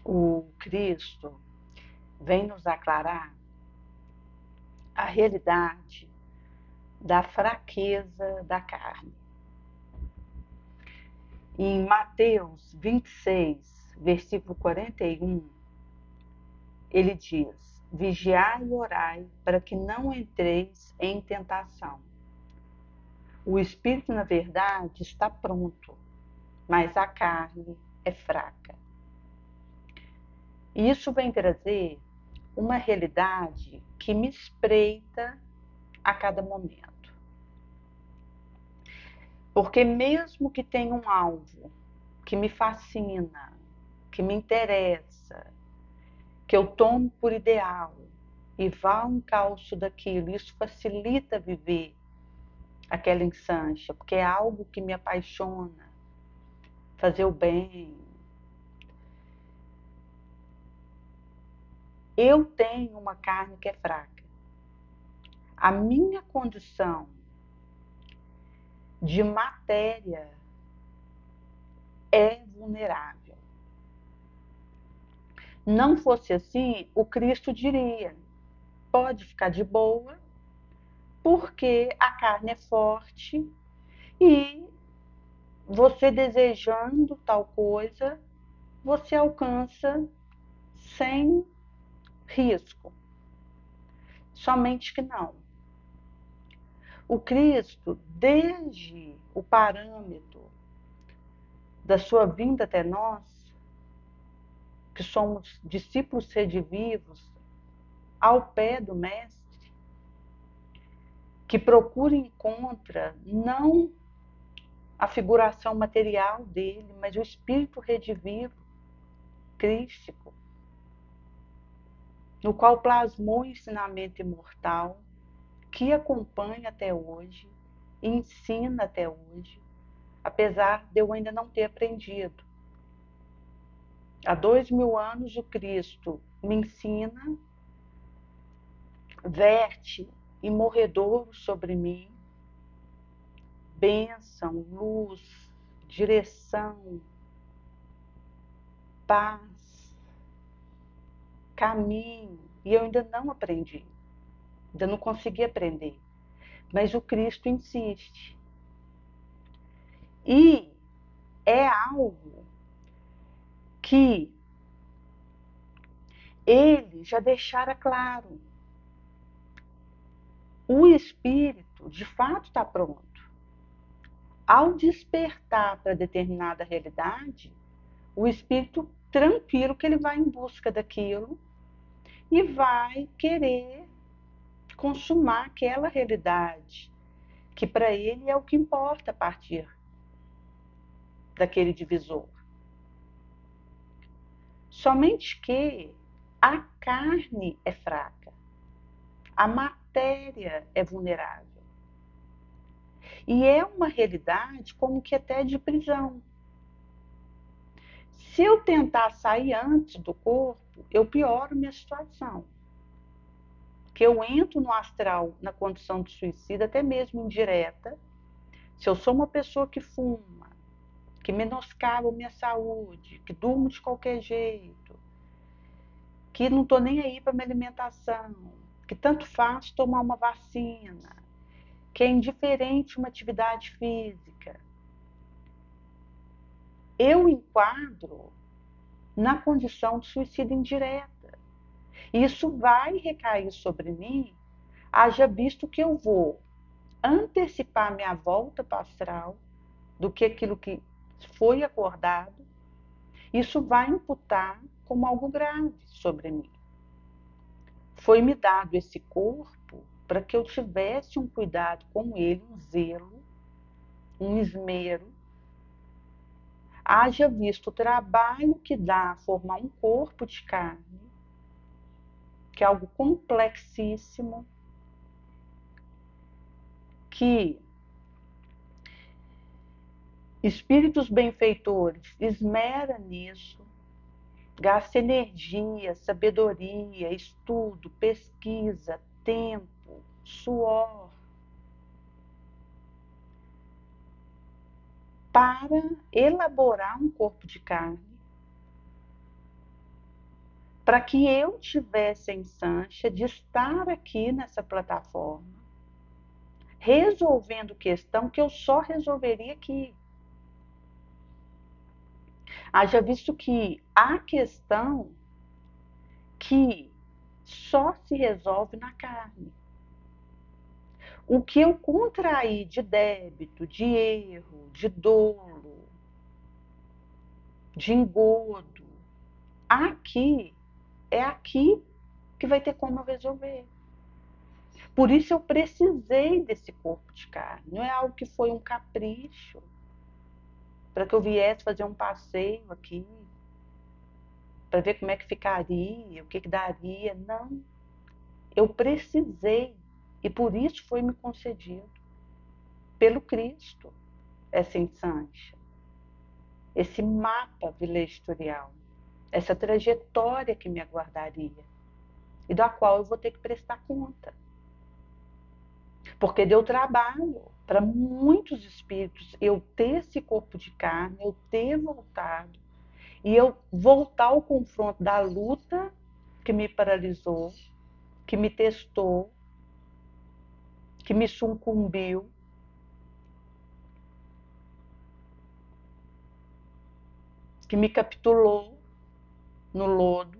O Cristo vem nos aclarar a realidade da fraqueza da carne. Em Mateus 26, versículo 41, ele diz: Vigiai e orai para que não entreis em tentação. O espírito, na verdade, está pronto, mas a carne é fraca. E isso vem trazer uma realidade que me espreita a cada momento. Porque mesmo que tenha um alvo que me fascina, que me interessa, que eu tomo por ideal e vá ao encalço daquilo, isso facilita viver aquela insancha, porque é algo que me apaixona, fazer o bem. Eu tenho uma carne que é fraca. A minha condição de matéria é vulnerável. Não fosse assim, o Cristo diria: pode ficar de boa, porque a carne é forte e você desejando tal coisa, você alcança sem risco. Somente que não. O Cristo, desde o parâmetro da sua vinda até nós, que somos discípulos redivivos, ao pé do Mestre, que procura e encontra não a figuração material dele, mas o espírito redivivo, crístico, no qual plasmou o ensinamento imortal, que acompanha até hoje, e ensina até hoje, apesar de eu ainda não ter aprendido. Há 2000 anos o Cristo me ensina, verte imorredouro sobre mim, bênção, luz, direção, paz, caminho, e eu ainda não aprendi, ainda não consegui aprender, mas o Cristo insiste. E é algo que ele já deixara claro. O espírito, de fato, está pronto. Ao despertar para determinada realidade, o espírito tranquilo que ele vai em busca daquilo e vai querer consumar aquela realidade, que para ele é o que importa a partir daquele divisor. Somente que a carne é fraca, a matéria é vulnerável. E é uma realidade como que até de prisão. Se eu tentar sair antes do corpo, eu pioro minha situação. Que eu entro no astral na condição de suicida, até mesmo indireta. Se eu sou uma pessoa que fuma, que menoscaba minha saúde, que durmo de qualquer jeito, que não estou nem aí para minha alimentação, que tanto faz tomar uma vacina, que é indiferente uma atividade física, eu enquadro na condição de suicídio indireta. Isso vai recair sobre mim, haja visto que eu vou antecipar minha volta para o astral do que aquilo que foi acordado. Isso vai imputar como algo grave sobre mim. Foi-me dado esse corpo para que eu tivesse um cuidado com ele, um zelo, um esmero. Haja visto o trabalho que dá formar um corpo de carne, que é algo complexíssimo, que espíritos benfeitores esmera nisso, gasta energia, sabedoria, estudo, pesquisa, tempo, suor, para elaborar um corpo de carne para que eu tivesse a instância de estar aqui nessa plataforma, resolvendo questão que eu só resolveria aqui. Haja visto que há questão que só se resolve na carne. O que eu contraí de débito, de erro, de dolo, de engodo, aqui é aqui que vai ter como eu resolver. Por isso eu precisei desse corpo de carne. Não é algo que foi um capricho para que eu viesse fazer um passeio aqui, para ver como é que ficaria, o que que daria. Não. Eu precisei e por isso foi me concedido pelo Cristo essa instância, esse mapa vilagitorial, essa trajetória que me aguardaria e da qual eu vou ter que prestar conta. Porque deu trabalho para muitos espíritos eu ter esse corpo de carne, eu ter voltado e eu voltar ao confronto da luta que me paralisou, que me testou, que me sucumbiu, que me capitulou no lodo,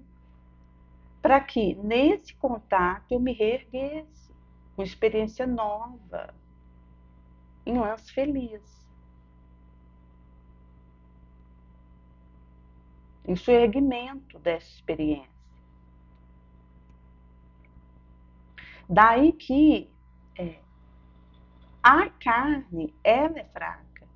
para que nesse contato eu me reerguesse, uma experiência nova, em lance feliz, em surgimento dessa experiência. Daí que a carne, ela é fraca.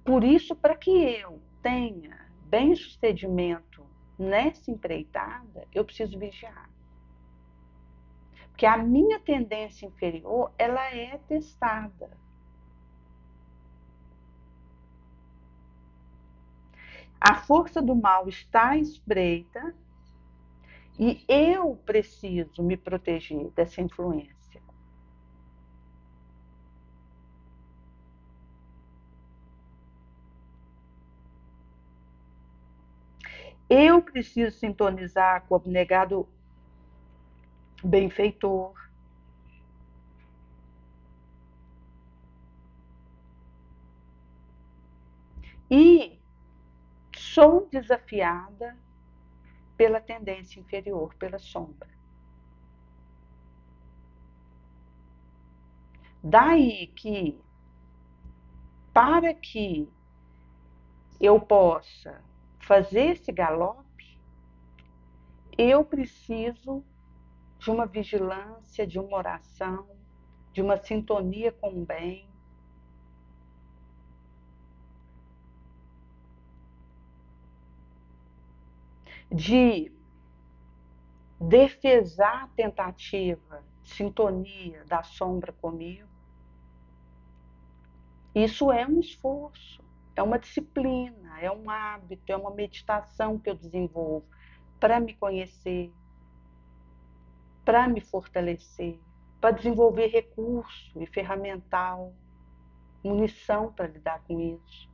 Por isso, para que eu tenha bem-sucedimento nessa empreitada, eu preciso vigiar. Porque a minha tendência inferior, ela é testada. A força do mal está à espreita e eu preciso me proteger dessa influência. Eu preciso sintonizar com o abnegado benfeitor. E sou desafiada pela tendência inferior, pela sombra. Daí que, para que eu possa fazer esse galope, eu preciso de uma vigilância, de uma oração, de uma sintonia com o bem, de defesar a tentativa de sintonia da sombra comigo. Isso é um esforço, é uma disciplina, é um hábito, é uma meditação que eu desenvolvo para me conhecer, para me fortalecer, para desenvolver recurso e ferramental, munição para lidar com isso.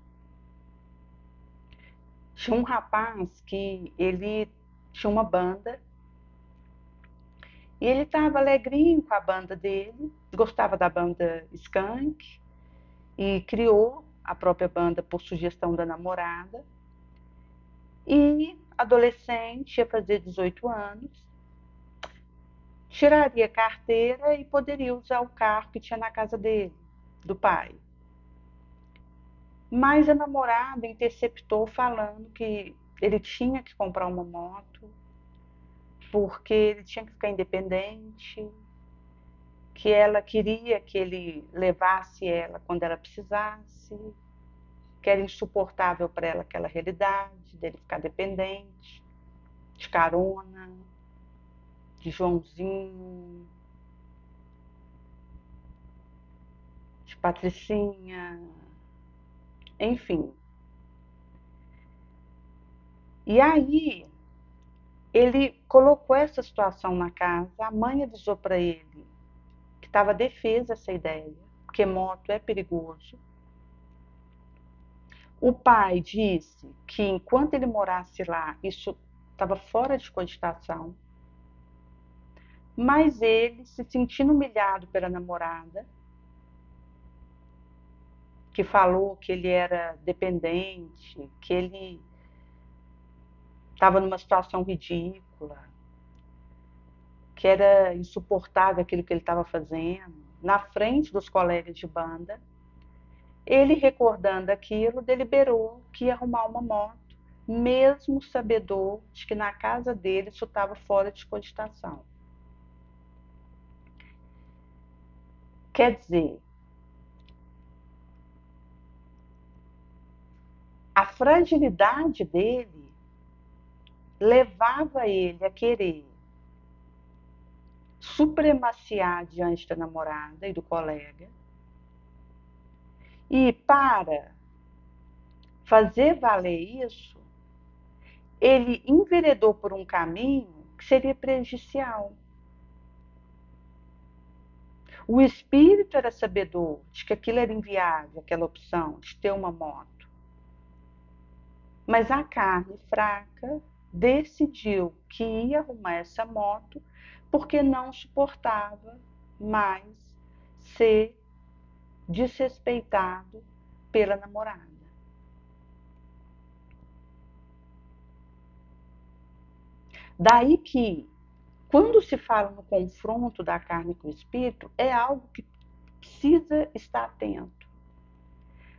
Tinha um rapaz que ele tinha uma banda e ele estava alegrinho com a banda dele, gostava da banda Skank e criou a própria banda por sugestão da namorada. E adolescente, ia fazer 18 anos, tiraria carteira e poderia usar o carro que tinha na casa dele, do pai. Mas a namorada interceptou falando que ele tinha que comprar uma moto, porque ele tinha que ficar independente, que ela queria que ele levasse ela quando ela precisasse, que era insuportável para ela aquela realidade dele ficar dependente, de carona, de Joãozinho, de Patricinha, enfim. E aí ele colocou essa situação na casa, a mãe avisou para ele que estava defesa essa ideia, porque moto é perigoso. O pai disse que enquanto ele morasse lá, isso estava fora de cogitação, mas ele, se sentindo humilhado pela namorada, que falou que ele era dependente, que ele estava numa situação ridícula, que era insuportável aquilo que ele estava fazendo, na frente dos colegas de banda, ele, recordando aquilo, deliberou que ia arrumar uma moto, mesmo sabedor de que na casa dele isso estava fora de cogitação. Quer dizer, a fragilidade dele levava ele a querer supremaciar diante da namorada e do colega, e para fazer valer isso, ele enveredou por um caminho que seria prejudicial. O espírito era sabedor de que aquilo era inviável, aquela opção de ter uma moto. Mas a carne fraca decidiu que ia arrumar essa moto porque não suportava mais ser desrespeitado pela namorada. Daí que, quando se fala no confronto da carne com o espírito, é algo que precisa estar atento.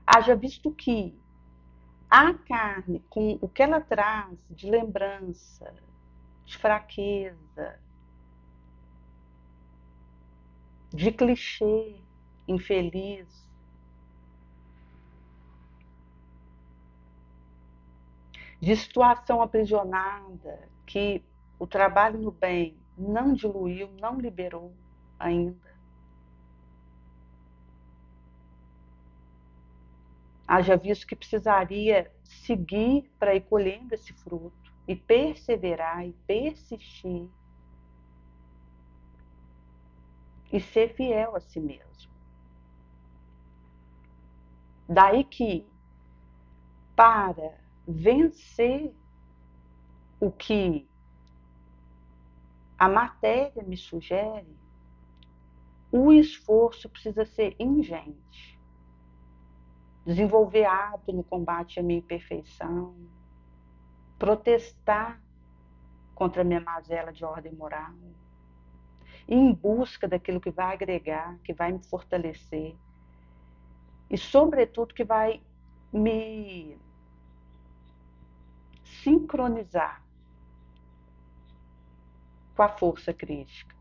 Haja visto que a carne, com o que ela traz de lembrança, de fraqueza, de clichê infeliz, de situação aprisionada, que o trabalho no bem não diluiu, não liberou ainda. Haja visto que precisaria seguir para ir colhendo esse fruto, e perseverar, e persistir, e ser fiel a si mesmo. Daí que, para vencer o que a matéria me sugere, o esforço precisa ser ingente. Desenvolver hábito no combate à minha imperfeição, protestar contra a minha mazela de ordem moral, ir em busca daquilo que vai agregar, que vai me fortalecer e, sobretudo, que vai me sincronizar com a força crítica.